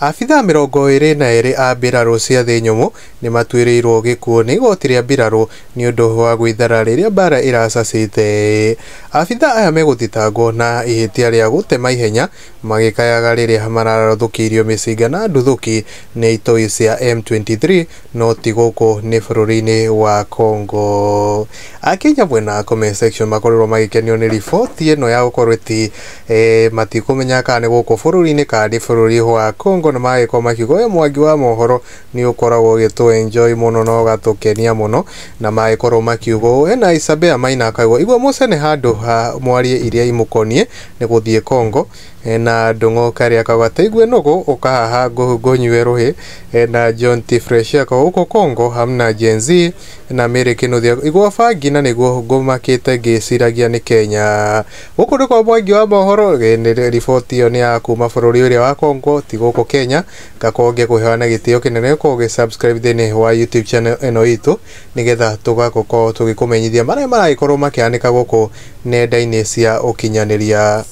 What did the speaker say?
Abitha mĩrongo ĩrĩ na erĩ a mbirarũ cia thĩ nyũmũ nĩ matuĩrĩirwo gĩkuũ nĩ igoti rĩa mbirarũ nĩ ũndũ wa gwĩthara rĩrĩa mbara ĩracacĩte. Abitha aya megũthitangwo na ihĩtia rĩa gũtema ihenya magĩkayaga rĩrĩa mararathũkĩirio mĩcinga na nduthũki nĩ itoi cia M23 no ti gũkũ nĩ bũrũri-inĩ wa Congo. Akenya mwena comment section makorirwo magĩkenio nĩ riboti ĩno ya gũkorwo ati matikũmenya kana nĩ gũkũ bũrũri-inĩ kana nĩ bũrũri wa Congo na magĩkorwo makiuga Mwangi wa mohoro nĩ ũkoragwo ũgĩtũ enjoy mũno na ũgatũkenia mũno na magĩkorwo makiuga ena Isabella Maina akaigwo igua mũcene handũ ha mwarie iria imũkonie nĩ gũthiĩ Congo na ndũng'o karĩa akauga teigwe nũgũ ũkahaha ngũnyue rũhĩ na John T Fresh akauga gũkũ Congo hamna Gen Z na Mary Kinuthia igwa bangi na nĩguo ngũmakĩte ngĩciragia nĩ Kenya. Gũkũ nĩ kwa Mwangi wa mohoro nĩ riboti ĩyo nĩ ya kuma bũrũri ũrĩa wa Congo ti gũkũ Kenya. Ngakorwo ngĩkũheana na gĩtĩo kĩnene gũkorwo ũgĩ-subscribe thĩinĩ wa YouTube channel ĩno itũ nĩgetha tũgakorwo tũgĩkũmenyithia marĩa maragĩkorwo makĩhanĩka gũkũ nenda-inĩ cia ũkinyanĩria.